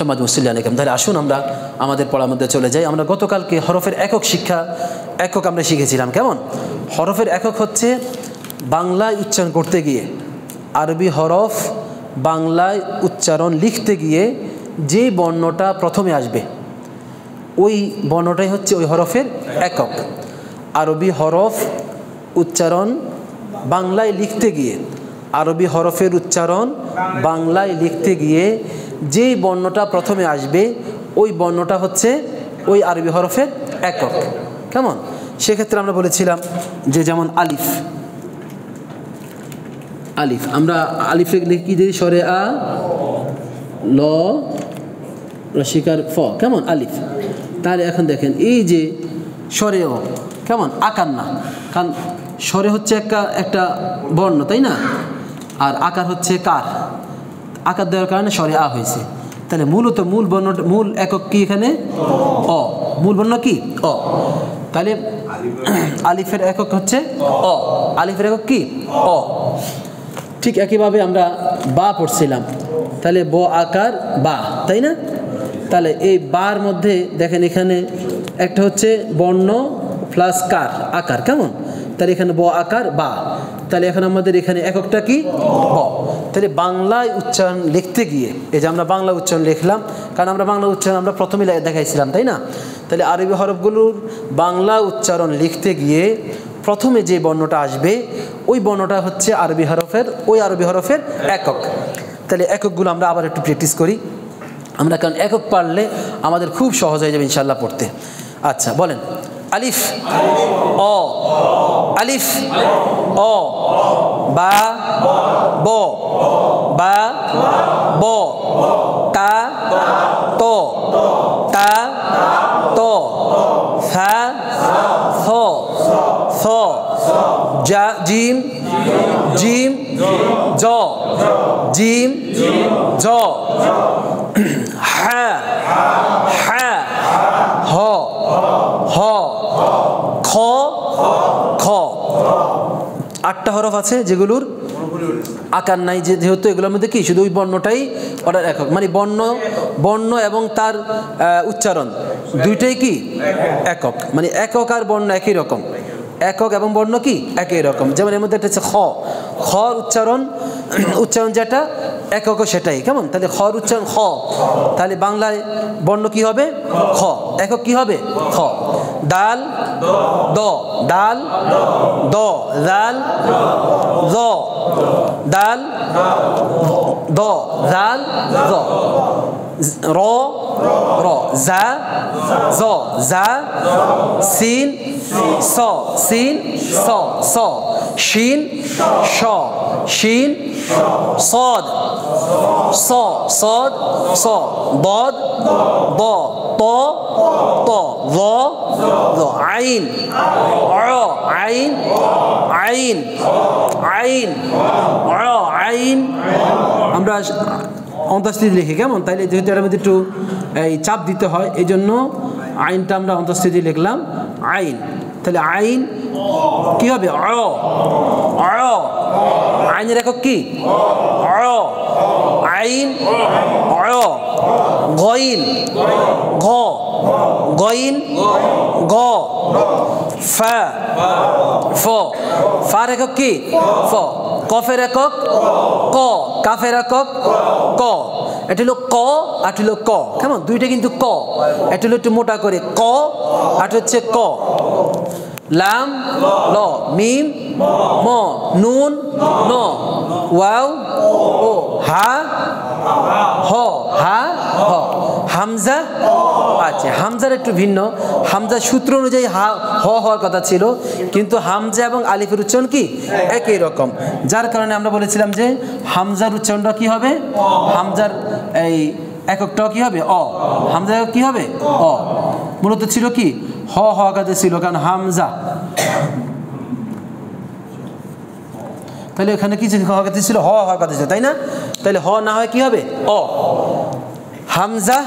সম্মানিত মুসল্লি আলাইকুম। তাহলে আসুন আমরা আমাদের পড়ার মধ্যে চলে যাই। আমরা গতকালকে হরফের একক আমরা শিখেছিলাম। কেমন? হরফের একক হচ্ছে বাংলায় উচ্চারণ করতে গিয়ে, আরবি হরফ বাংলায় উচ্চারণ লিখতে গিয়ে যে বর্ণটা প্রথমে আসবে ওই বর্ণটাই হচ্ছে ওই হরফের একক। আরবি হরফ উচ্চারণ বাংলায় লিখতে গিয়ে, আরবি হরফের উচ্চারণ বাংলায় লিখতে গিয়ে যেই বর্ণটা প্রথমে আসবে ওই বর্ণটা হচ্ছে ওই আরবি হরফের একক। কেমন? সেক্ষেত্রে আমরা বলেছিলাম যে যেমন আলিফ, আলিফ আমরা আলিফ লিখি দিই সরে আ ল রসিকার ফ। কেমন? আলিফ। তাহলে এখন দেখেন এই যে সরে ও, কেমন? আকার না, কারণ সরে হচ্ছে একটা বর্ণ, তাই না? আর আকার হচ্ছে কার, আকার দেওয়ার কারণে সরে আ হয়েছে। তাহলে মূলত মূল একক কি এখানে? অ। মূল বর্ণ কি? অ। তাহলে আলিফের একক হচ্ছে অ। আলিফের একক কি? অ। ঠিক একইভাবে আমরা বা পড়ছিলাম, তাহলে ব আকার বা, তাই না? তাহলে এই বার মধ্যে দেখেন এখানে একটা হচ্ছে বর্ণ প্লাস কার, আকার। কেমন? তাহলে এখানে ব আকার বা। তাহলে এখন আমাদের এখানে এককটা কি? ব। তাহলে বাংলায় উচ্চারণ লিখতে গিয়ে, এই যে আমরা বাংলা উচ্চারণ লিখলাম, কারণ আমরা বাংলা উচ্চারণ আমরা প্রথমেই দেখাইছিলাম, তাই না? তাহলে আরবি হরফগুলোর বাংলা উচ্চারণ লিখতে গিয়ে প্রথমে যে বর্ণটা আসবে ওই বর্ণটা হচ্ছে আরবি হরফের একক। তাহলে এককগুলো আমরা আবার একটু প্র্যাকটিস করি আমরা, কারণ একক পারলে আমাদের খুব সহজ হয়ে যাবে ইনশাল্লাহ পড়তে। আচ্ছা বলেন, আলিফ অ, আলিফ অ, বা ব, বা ব, তা ত, তা ত, ফা ফ, ফ, জা জিম, জিম জ, জিম জ, হা হা, হ হ, খ খ। 8টা হরফ আছে যেগুলোর আকার নাই, যেহেতু এগুলোর মধ্যে কি শুধু ওই বর্ণটাই অর্ডার একক, মানে বর্ণ এবং তার উচ্চারণ দুইটাই কি একক, মানে একক আর বর্ণ একই রকম, একক এবং বর্ণ কি একই রকম। যেমন এর মধ্যে একটা হচ্ছে খ, খর উচ্চারণ যেটা একক সেটাই। কেমন? তাহলে খর উচ্চারণ খ, তাহলে বাংলায় বর্ণ কি হবে? খ, একক কি হবে? খ। দাল দ, দাল দ, দাল দ, দাল দ, দাল দ, র র, জা জ, জা, সিন স, সিন স স, শিন শ, শিন صاد ص صاد ص، ضاد ض، ط ط، ظ ظ، عين ع، عين عين عين ع، عين। আমরা অন্তঃস্থিতি লিখি। কেমন? তাইলে যেহেতু এর মধ্যে একটু এই চাপ দিতে হয়, এই জন্য আইনটা আমরা অন্তঃস্থিতি লিখলাম, আইন। তাহলে আইন কি হবে? অ, অ। আইনের একক কি? অ, আইন অ। গইন ঘ, গইন গ, ফা ফ, ফার একক কি? ফ। কফের একক ক, কাফের একক ক। এটা হলো ক আর এটা হলো ক। কেমন? দুইটা কিন্তু ক, এটা হলো একটু মোটা করে ক, আর হচ্ছে ক। লাম ল, মিম ম, নুন ন, ওয়াও ও, হা হ, হা হ, হামজা। আচ্ছা, হামজার একটু ভিন্ন, হামজার সূত্র অনুযায়ী হা হ হওয়ার কথা ছিল, কিন্তু হামজা এবং আলিফের উচ্চারণ কি একই রকম, যার কারণে আমরা বলেছিলাম যে হামজার উচ্চারণটা কি হবে? হামজার এই এককটাও কি হবে? অ। হামজা কি হবে? অ। মূলত ছিল কি হ হওয়ার কথা ছিল, কারণ হামজা। তাহলে এখানে কি হওয়ার কথা ছিল? হ হওয়ার কথা ছিল, তাই না? তাহলে হ না হয় কি হবে? অ। হামজা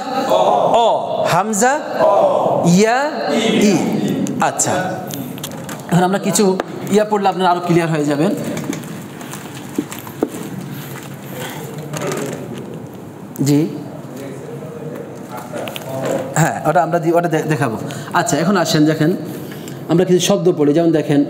অ, হামজা ইয়া ই। আচ্ছা, এখন আমরা কিছু ইয়া পড়লে আপনারা আরো ক্লিয়ার হয়ে যাবেন। জি হ্যাঁ ওটা আমরা ওটা দেখাবো। আচ্ছা এখন আসেন দেখেন আমরা কিছু শব্দ পড়ি, যেমন দেখেন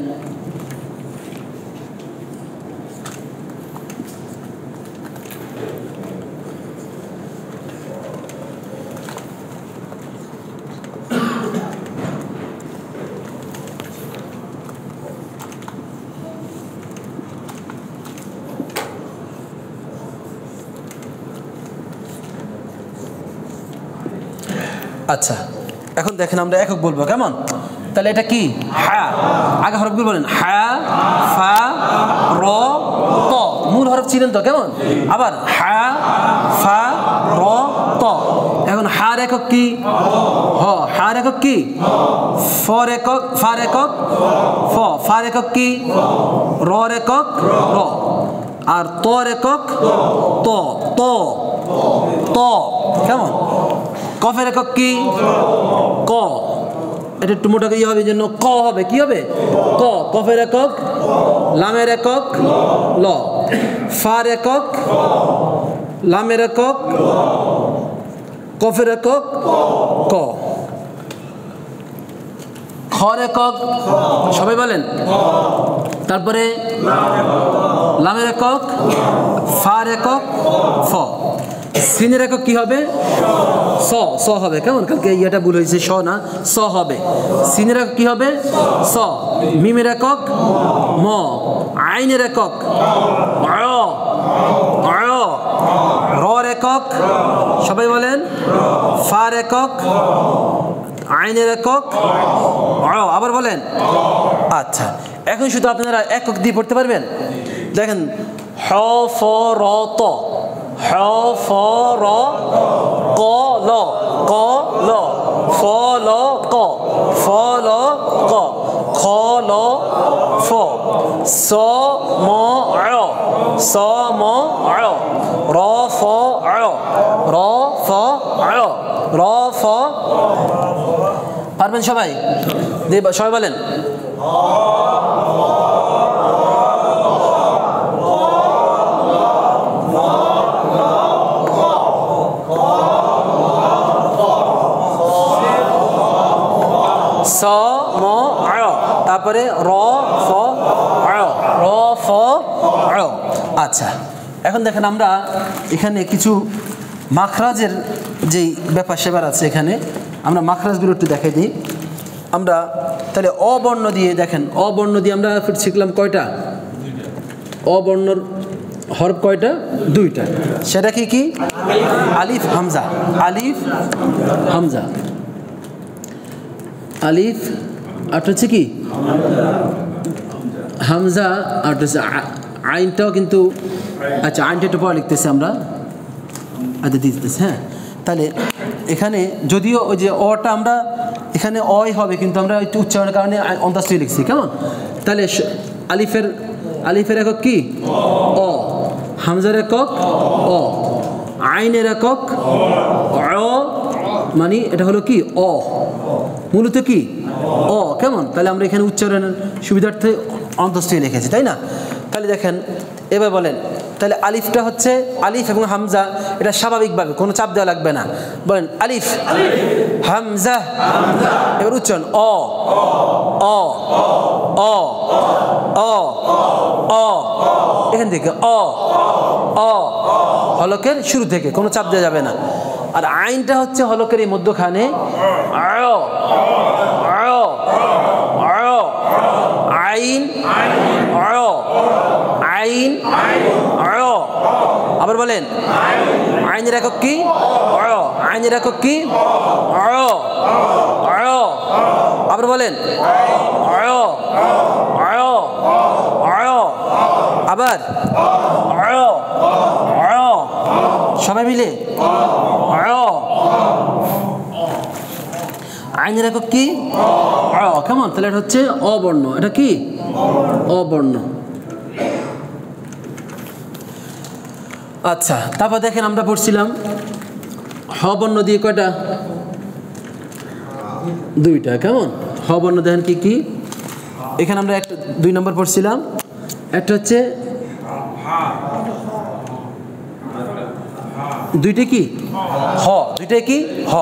আচ্ছা এখন দেখেন আমরা একক বলবো কেমন, তাহলে এটা কি হা, আগে হরফগুলো বলেন হা ফা র ত, মূল হরফ ছিলেন তো কেমন, আবার হা ফা র ত। এখন হার একক কি হ, হার একক কি ফর একক, ফার একক ফ, ফার একক কি র একক র, আর তর একক ত ত ত কেমন। কফের একক কি ক, এটা একটু মোটা কি হবে জন্য ক হবে, কি হবে ক। কফের একক, লামের একক ল, ফার একক, লামের একক, কফের একক ক, খর একক সবাই বলেন, তারপরে লামের একক, ফার একক ফ, সিনের একক কি হবে স, স হবে কেমন, কালকে ইয়েটা ভুল হয়েছে স না স হবে। সিনের একক কি হবে স, মিমের একক ম, আইনের একক রর একক সবাই বলেন, ফার একক, আইনের একক আবার বলেন। আচ্ছা এখন শুধু আপনারা একক দিয়ে পড়তে পারবেন। দেখেন হ ফ র ত, হ ফ র ক ল, ক ল, ফ ল ক, ফ ল ক, খ ল ফ, স ম র, স ম র, র ফ র, র ফ র, র ফ। পারবেন সবাই, সবাই বলেন স ম র, তারপরে র ফ র, র ফ র। আচ্ছা এখন দেখেন আমরা এখানে কিছু মাখরাজের যেই ব্যাপার সেবার আছে, এখানে আমরা মাখরাজগুলো একটু দেখাই দিই। আমরা তাহলে অবর্ণ দিয়ে দেখেন, অবর্ণ দিয়ে আমরা শিখলাম কয়টা, অবর্ণর হরফ কয়টা দুইটা, সেটা কি কি আলিফ হামজা, আলিফ হামজা, আলিফ আর হচ্ছে কি হামজা, আর হচ্ছে আইনটাও কিন্তু, আচ্ছা আইনটা একটু পরে লিখতেছি আমরা, আচ্ছা দিতেছি হ্যাঁ। তাহলে এখানে যদিও ওই যে অটা আমরা এখানে অই হবে, কিন্তু আমরা একটু উচ্চারণের কারণে অন্তাশ্রী লিখছি কেমন। তাহলে আলিফের, আলিফের একক কি অ, হামজার একক অ, আইনের একক অ, মানে এটা হলো কি অ, মূলত কি অ কেমন। তাহলে আমরা এখানে উচ্চারণের সুবিধার্থে অন্তস্থ লিখেছি তাই না। তাহলে দেখেন এবার বলেন, তাহলে আলিফটা হচ্ছে আলিফ এবং হামজা, এটা স্বাভাবিকভাবে কোনো চাপ দেওয়া লাগবে না। বলেন আলিফ হামজা, এবার উচ্চারণ অ অ অ অ অ, এখান থেকে অ অ, হলকের শুরু থেকে কোনো চাপ দেওয়া যাবে না। আর আইনটা হচ্ছে হলকের এই মধ্যখানে আইন আইন, আবার বলেন আইনের একক কি আইনের একক কি, আবার বলেন আবার সবাই মিলে আইনের একক কি কেমন। তাহলে এটা হচ্ছে অবর্ণ, এটা কি অবর্ণ। আচ্ছা তারপর দেখেন আমরা পড়ছিলাম হ বর্ণ দিয়ে কয়টা দুইটা কেমন। হ বর্ণ দেখেন কি কি, এখানে আমরা একটা 2 নম্বর পড়ছিলাম, একটা হচ্ছে দুইটা কি হ, দুইটা কি হ।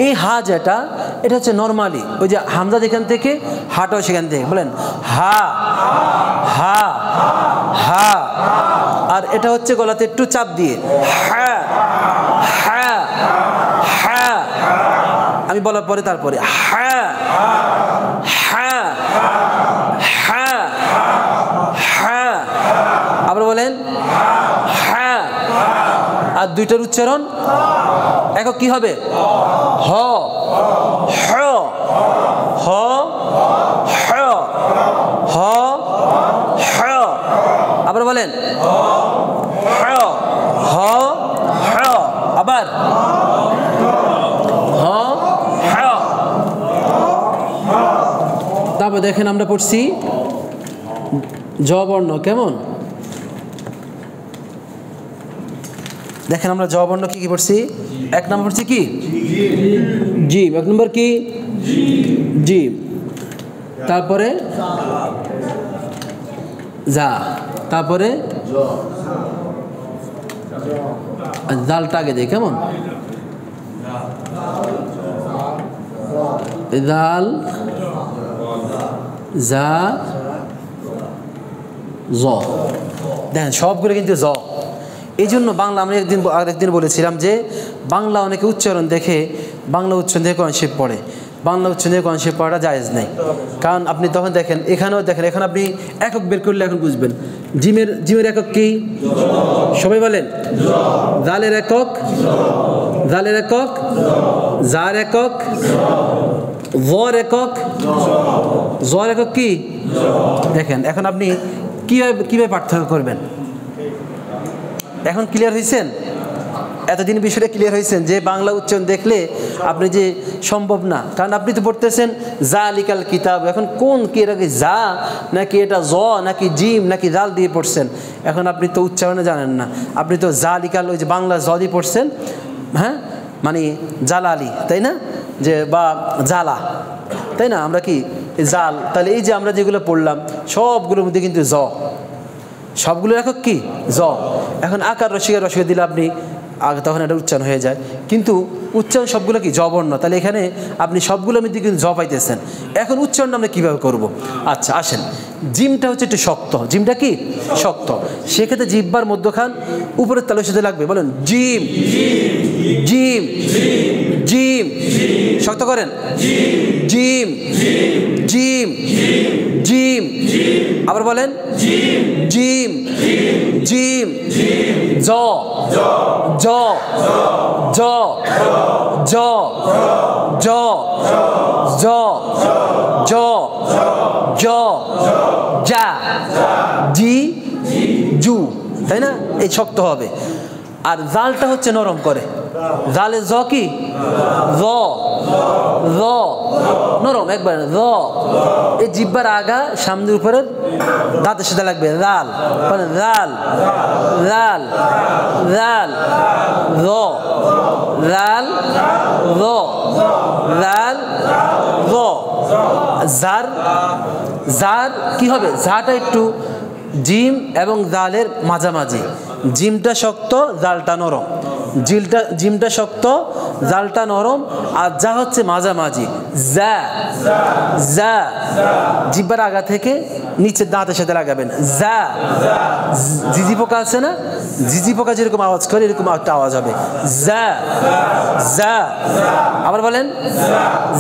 এই হা যেটা, এটা হচ্ছে নর্মালি ওই যে হামজা যেখান থেকে, হাটাও সেখান থেকে, বলেন হা হা হা। আর এটা হচ্ছে গলাতে একটু চাপ দিয়ে হ্যাঁ হ্যাঁ হ্যাঁ। আমি বলার পরে তারপরে হ্যাঁ হ্যাঁ হ্যাঁ হ্যাঁ। আবার বলেন হ্যাঁ। আর দুইটার উচ্চারণ একক কি হবে? হ হ হ হ হ হ। আবার বলেন হ হ হ। আবার হ হ। তারপর দেখেন আমরা পড়ছি জ বর্ণ কেমন, দেখেন আমরা জ বর্ণ কি কি পড়ছি। এক নম্বর পড়ছি কি জিম, এক নম্বর কি জিম, তারপরে যা, তারপরে জালটা আগে দেয় কেমন, জাল যা জ। দেখেন সবগুলো কিন্তু জ। এই জন্য বাংলা আমি আরেকদিন বলেছিলাম যে বাংলা অনেকে উচ্চারণ দেখে, বাংলা উচ্চারণ দেখে কোরআন শরীফ পড়ে, বাংলা উচ্চারণ দেখে কোরআন শরীফ পড়াটা জায়েজ নেই। কারণ আপনি তখন দেখেন, এখানেও দেখেন, এখন আপনি একক বের করলে এখন বুঝবেন। জিমের একক কি? সবাই বলেন জালের একক, জালের একক, জার একক, জর একক, জর একক কি? দেখেন এখন আপনি কিভাবে পার্থক্য করবেন। এখন ক্লিয়ার হয়েছেন? এতদিন বিষয়টা ক্লিয়ার হয়েছেন যে বাংলা উচ্চারণ দেখলে আপনি যে সম্ভব না, কারণ আপনি তো পড়তেছেন জালিকাল কিতাব। এখন কোন কি, এটা কি যা নাকি এটা জ নাকি জিম নাকি জাল দিয়ে পড়ছেন? এখন আপনি তো উচ্চারণে জানেন না, আপনি তো জালিকাল ওই যে বাংলা জ দিয়ে পড়ছেন, হ্যাঁ, মানে জালালি, তাই না, যে বা জালা, তাই না, আমরা কি জাল। তাহলে এই যে আমরা যেগুলো পড়লাম সবগুলোর মধ্যে কিন্তু জ, সবগুলো একক কি জ। এখন আকার রসিকা দিলে আপনি আগে তখন এটা উচ্চারণ হয়ে যায়, কিন্তু উচ্চারণ সবগুলো কি জবর্ণ। তাহলে এখানে আপনি সবগুলোর মধ্যে কিন্তু জ পাইতেছেন। এখন উচ্চারণটা আমরা কীভাবে করব? আচ্ছা আসেন, জিমটা হচ্ছে একটু শক্ত, জিমটা কি শক্ত, সেক্ষেত্রে জিহ্বার মধ্যখান উপরের তালুর সাথে লাগবে। বলেন জিম জিম জিম, শক্ত করেন জিম জিম জিম। আবার বলেন জিম জিম। জ জ জ জ জ জ জ জ যা জি জু, তাই না, এই শক্ত হবে। আর জালটা হচ্ছে নরম করে, জালে জ কি জ জ নরম একবার জ। এই জিহ্বার আগা সামনের উপরে দাঁতের সাথে লাগবে, জাল মানে জাল জাল জাল জ জাল জ জাল জ। জার জার কি হবে? জাটা একটু জিম এবং জালের মাঝামাঝি, জিমটা শক্ত জালটা নরম, জিমটা শক্ত জালটা নরম, আর যা হচ্ছে মাঝামাঝি যা যা। জিহ্বার আগা থেকে নিচের দাঁতের সাথে লাগাবেন যা। ঝিঝি পোকা আছে না, ঝিঝি পোকা যেরকম আওয়াজ করে এরকম একটা আওয়াজ হবে যা যা। আবার বলেন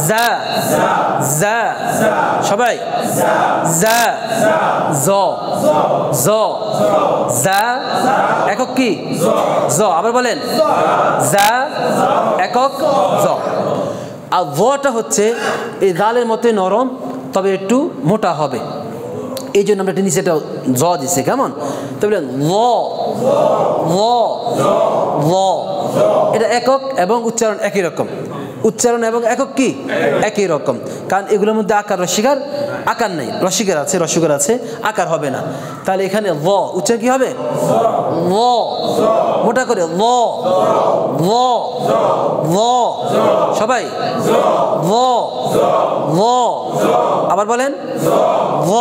যা যা, সবাই যা জ জ যা একক কি জ। আবার বলেন যা একক জ। আর জটা হচ্ছে এই জালের মতোই নরম, তবে একটু মোটা হবে, এই জন্য আমরা নিচে এটা জ দিছে কেমন। তো বলেন ল ল ল। এটা একক এবং উচ্চারণ একই রকম, উচ্চারণ এবং একক কি একই রকম, কারণ এগুলোর মধ্যে আকার রসিকার আকার নেই, রসিকার আছে রসিকার আছে, আকার হবে না। তাহলে এখানে ল উচ্চারণ কি হবে? ল, মোটা করে ল ল ল, সবাই ল ল, আবার বলেন ল,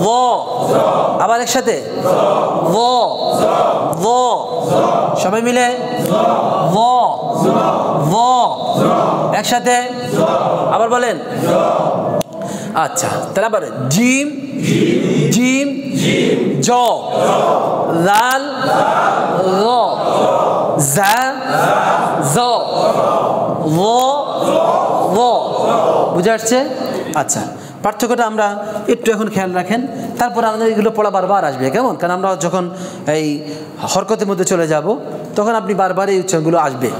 ল, আবার একসাথে ল, ল, সবাই মিলে ল, ল, একসাথে আবার বলেন। আচ্ছা, তাহলে আবার জিম, জিম, জ, লাল, ল, জা, জ, ল, ল, বুঝে আসছে? আচ্ছা, পার্থক্যটা আমরা একটু এখন খেয়াল রাখেন, তারপর আমাদের এগুলো পড়া বারবার আসবে, কেমন? কারণ আমরা যখন এই হরকতের মধ্যে চলে যাব তখন আপনি বারবার এই উচ্চারণগুলো আসবে।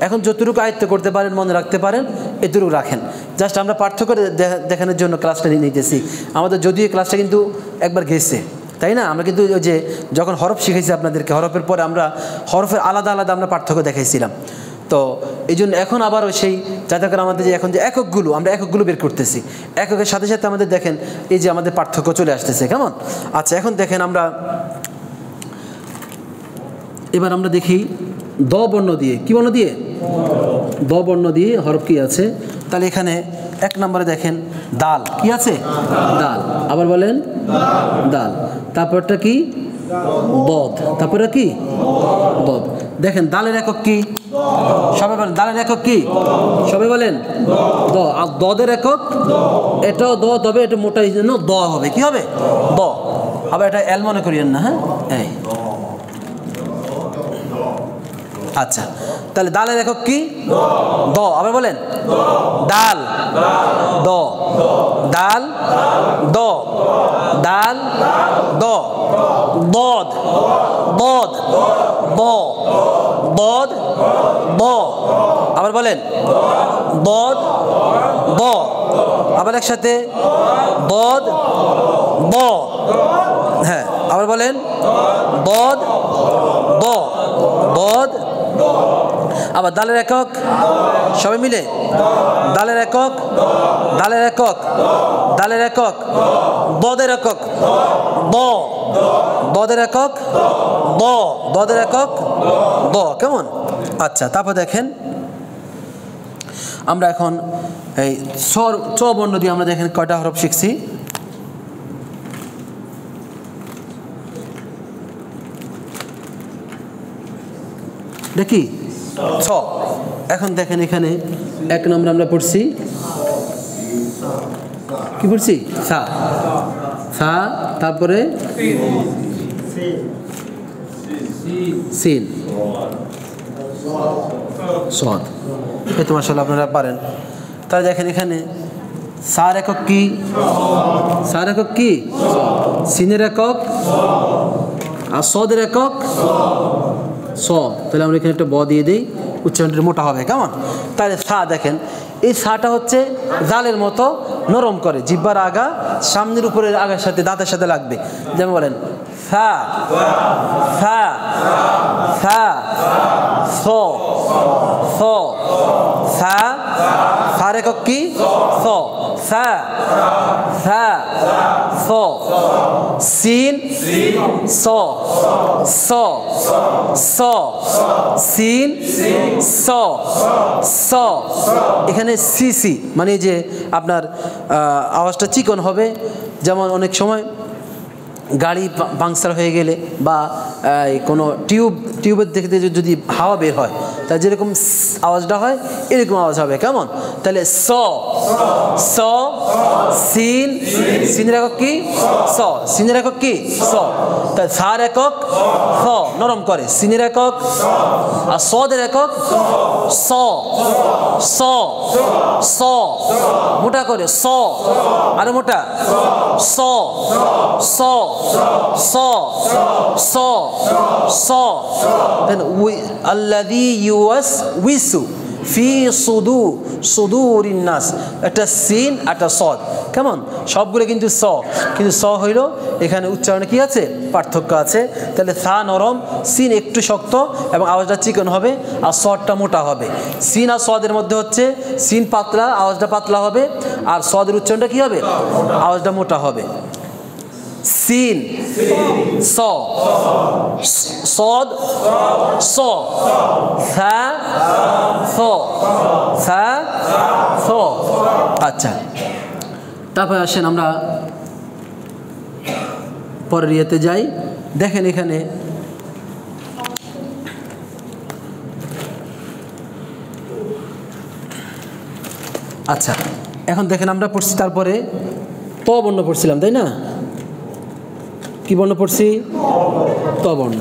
এখন যতটুকু আয়ত্ত করতে পারেন, মনে রাখতে পারেন, এতটুকু রাখেন। জাস্ট আমরা পার্থক্য দেখানোর জন্য ক্লাসটা নিতেছি। আমাদের যদিও এই ক্লাসটা কিন্তু একবার গেছে, তাই না? আমরা কিন্তু ওই যে যখন হরফ শিখেছি আপনাদেরকে, হরফের পরে আমরা হরফের আলাদা আলাদা আমরা পার্থক্য দেখাইছিলাম। তো এই জন্য এখন আবারও সেই, যাতে করে আমাদের যে এখন যে এককগুলো, আমরা এককগুলো বের করতেছি, এককের সাথে সাথে আমাদের দেখেন এই যে আমাদের পার্থক্য চলে আসতেছে, কেমন? আচ্ছা, এখন দেখেন আমরা এবার আমরা দেখি দ বর্ণ দিয়ে, কি বর্ণ দিয়ে? দ বর্ণ দিয়ে হরফ কি আছে? তাহলে এখানে এক নম্বরে দেখেন দাল, কি আছে? দাল, আবার বলেন দাল, তারপরটা কি? দদ, তারপরে কি? দদ। দেখেন দালের একক কি? সবাই বলেন দালের একক কি? সবাই বলেন দ। আর দদের একক এটাও দ, তবে এটা মোটা জন্য দ হবে, কি হবে? দ। আবার এটা এল মনে করিয়েন না, হ্যাঁ? এই আচ্ছা, তাহলে দালের একক কি? দ। আবার বলেন ডাল, দ, ডাল, দ, ডাল, দ, দদ, দদ, ব, দদ, ব, আবার বলেন দদ, ব, আবার একসাথে দদ, ব, হ্যাঁ, আবার বলেন দদ, ব, দদ। আবার দালের একক, সবাই মিলে দালের একক, দালের একক, দালের একক, দদের একক দ, দদের একক দ, দদের একক দ, কেমন? আচ্ছা, তারপর দেখেন আমরা এখন এই চ বর্ণ দিয়ে আমরা দেখেন কয়টা হরফ শিখছি। দেখি ছ। এখন দেখেন এখানে এক নম্বর আমরা পড়ছি, কি পড়ছি? সা, সা, তারপরে সিন, সদ। এই তো মাশাআল্লাহ আপনারা পারেন। তাহলে দেখেন এখানে সার একক কি? সার একক কি? সিনের একক, আর সদের একক স। তাহলে আমরা এখানে একটা ব দিয়ে দিই, উচ্চারণটা মোটা হবে, কেমন? তাহলে সা দেখেন, এই সাটা হচ্ছে জালের মতো নরম করে, জিহ্বার আগা সামনের উপরের আগার সাথে, দাঁতের সাথে লাগবে। যেমন বলেন সা, সা, সা, স, স, সা, সার একক কি? স, সা, সা, স, সিন, স, স, স, সিন, স, স। এখানে সি সি মানে যে আপনার আওয়াজটা চিকন হবে। যেমন অনেক সময় গাড়ি পাংচার হয়ে গেলে বা কোনো টিউবের দেখতে যদি হাওয়া বের হয়, তাহলে যেরকম আওয়াজটা হয় এরকম আওয়াজ হবে, কেমন? তাহলে স, স, সিন, সিনের একক কি? স, সিনের একক কি? স। তাহলে সার একক স, নরম করে, সিনের একক, আর সদের একক স, স, স, মোটা করে স, আরো মোটা স, স, স, স, স। দেন আল্লাযী ইউওয়াসউইসু ফি সুদুরিন নাস, একটা সিন একটা সদ, কেমন? সবগুলো কিন্তু স, কিন্তু স হইল এখানে উচ্চারণে কি আছে? পার্থক্য আছে। তাহলে সা নরম, সিন একটু শক্ত এবং আওয়াজটা চিকন হবে, আর সদটা মোটা হবে। সিন আর সদের মধ্যে হচ্ছে সিন পাতলা, আওয়াজটা পাতলা হবে, আর সদের উচ্চারণটা কি হবে? আওয়াজটা মোটা হবে। সিন, স, সদ, স, সা, স, সা, স, স। আচ্ছা, তারপরে আসেন আমরা পরের ইয়েতে যাই। দেখেন এখানে আচ্ছা, এখন দেখেন আমরা পড়ছি তারপরে ত বর্ণ পড়ছিলাম, তাই না? কি বর্ণ পড়ছি? ত বর্ণ।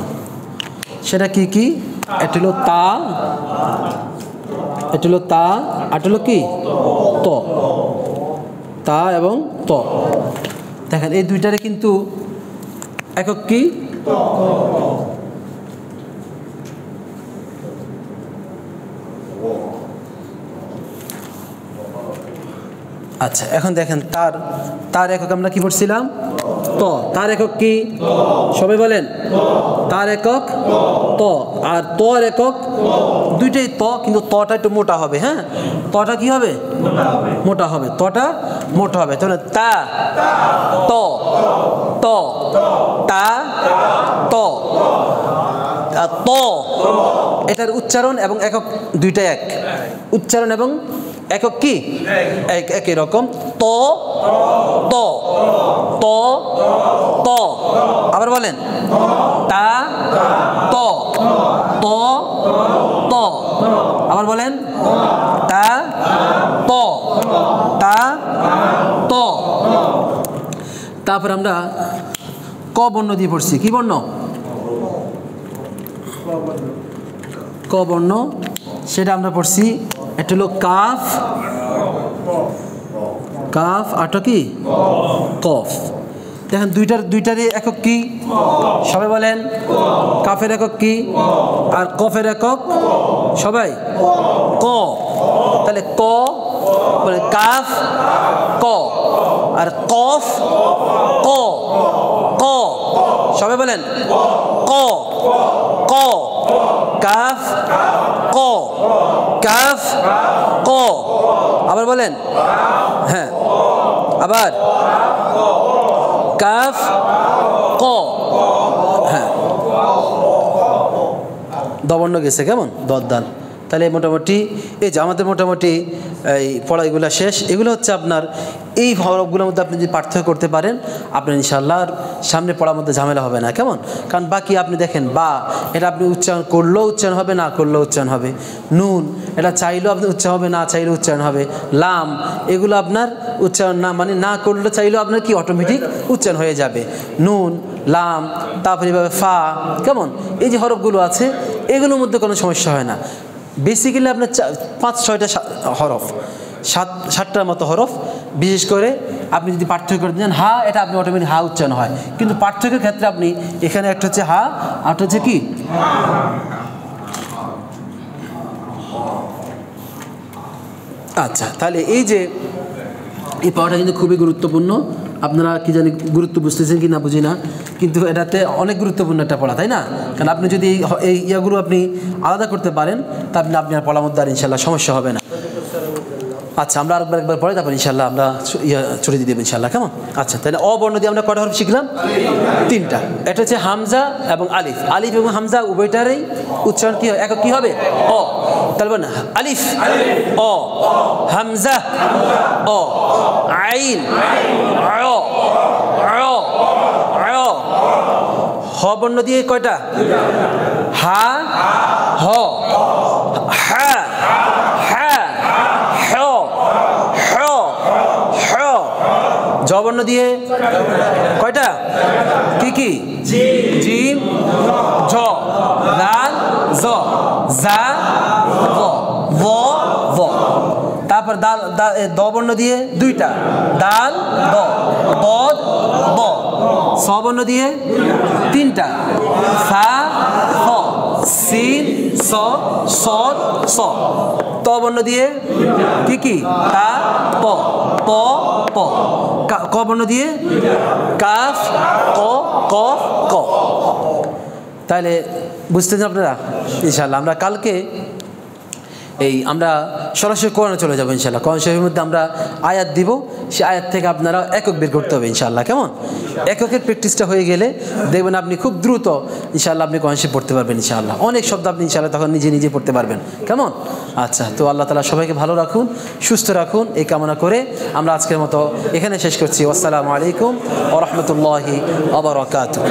সেটা কি কি? এটা হলো তা, এটা হলো তা, আর হলো কি ত, তা এবং ত। দেখেন এই দুইটারে কিন্তু একক কি? আচ্ছা, এখন দেখেন তার একক আমরা কি পড়ছিলাম? ত। তার একক কি? সবাই বলেন। তার একক ত, আর তর একক দুইটাই ত, কিন্তু তটা একটু মোটা হবে। হ্যাঁ, তটা কি হবে? মোটা হবে, তটা মোটা হবে। তাহলে তা ত, ত তা ত, ত এটার উচ্চারণ এবং একক দুইটাই এক। উচ্চারণ এবং একক কি? একই রকম। ত ত ত ত। আবার বলেন তা ত ত ত। আবার বলেন তা ত তা ত। তারপর আমরা ক বর্ণ দিয়ে পড়ছি। কি বর্ণ? ক বর্ণ। সেটা আমরা পড়ছি, এটা হলো কাফ, কাফ আটা কি কফ। দেখেন দুইটারই একক কি? সবাই বলেন। কাফের একক কি আর কফের একক? সবাই ক। তাহলে ক বলে কাফ ক, আর কফ ক ক। সবাই বলেন ক ক, কাফ ক, কাফ ক। আবার বলেন। হ্যাঁ, আবার কাফ ক। হ্যাঁ, দবর্ণ গেছে কেমন? দদ্দাল। তাহলে মোটামুটি এই যে আমাদের মোটামুটি এই পড়াইগুলো শেষ। এগুলো হচ্ছে আপনার এই হরফগুলোর মধ্যে আপনি যদি পার্থক্য করতে পারেন, আপনার ইনশাআল্লাহ সামনে পড়ার মধ্যে ঝামেলা হবে না। কেমন? কারণ বাকি আপনি দেখেন বা, এটা আপনি উচ্চারণ করলেও উচ্চারণ হবে, না করলেও উচ্চারণ হবে। নুন, এটা চাইলেও আপনি উচ্চারণ হবে, না চাইলেও উচ্চারণ হবে। লাম, এগুলো আপনার উচ্চারণ না, মানে না করলে চাইলেও আপনার কি অটোমেটিক উচ্চারণ হয়ে যাবে। নুন, লাম, তারপরে এভাবে ফা। কেমন? এই যে হরফগুলো আছে এগুলোর মধ্যে কোনো সমস্যা হয় না। বেসিক্যালি আপনার 5-6টা হরফ, 7টার মতো হরফ। বিশেষ করে আপনি যদি পার্থক্য করে দেন হা, এটা আপনি অটোমেটিক হা উচ্চারণ হয়। কিন্তু পার্থক্যের ক্ষেত্রে আপনি এখানে একটা হচ্ছে হা, আরটা হচ্ছে কি? আচ্ছা, তাহলে এই যে এই পড়াটা কিন্তু খুবই গুরুত্বপূর্ণ। আপনারা কি জানি গুরুত্ব বুঝতেছেন কি না বুঝি না, কিন্তু এটাতে অনেক গুরুত্বপূর্ণ একটা পড়া, তাই না? কারণ আপনি যদি এই ইয়াগুলো আপনি আলাদা করতে পারেন, তা আপনি আপনার পড়ার মধ্যে আর ইনশাল্লাহ সমস্যা হবে না। আচ্ছা, আমরা একবার পরে তারপর ইনশাল্লাহ আমরা ছুটি দিয়ে দেবো ইনশাল্লাহ। কেমন? আচ্ছা, তাহলে অবর্ণ দিয়ে আমরা কয়টা হরফ শিখলাম? 3টা। এটা হচ্ছে হামজা এবং আলিফ। আলিফ এবং হামজা উভয়টারই উচ্চারণ কি হয়? একক কি হবে? অ। তাহলে না, আলিফ অ, হামজা অ, আইন অ, হ বর্ণ দিয়ে কয়টা? হা হ, হা হা হ হ হ। জ বর্ণ দিয়ে কয়টা? কি কি? জিম জ, দাল জ, জা ভ, ভ ভ। তারপর দ বর্ণ দিয়ে 2টা, দাল দ, দদ দ। স বর্ণ দিয়ে 3টা, সা স, সিন স, সদ স। ত বর্ণ দিয়ে কি কি? তা প, প প। ক বর্ণ দিয়ে কাফ ক, কফ ক। তাহলে বুঝতেছেন আপনারা? ইনশাআল্লাহ আমরা কালকে আমরা সরাসরি কোরআনে চলে যাবো ইনশাআল্লাহ। কোরআন শরীফের মধ্যে আমরা আয়াত দিব সে আয়াত থেকে আপনারা একক বের করতে হবে ইনশাআল্লাহ। কেমন? এককের প্র্যাকটিসটা হয়ে গেলে দেখবেন আপনি খুব দ্রুত ইনশাআল্লাহ আপনি কোরআন শরীফ পড়তে পারবেন ইনশাআল্লাহ। অনেক শব্দ আপনি ইনশাআল্লাহ তখন নিজে নিজে পড়তে পারবেন। কেমন? আচ্ছা, তো আল্লাহ তাআলা সবাইকে ভালো রাখুন, সুস্থ রাখুন, এই কামনা করে আমরা আজকের মতো এখানে শেষ করছি। আসসালামু আলাইকুম ওয়া রাহমাতুল্লাহি ওয়া বারাকাতুহু।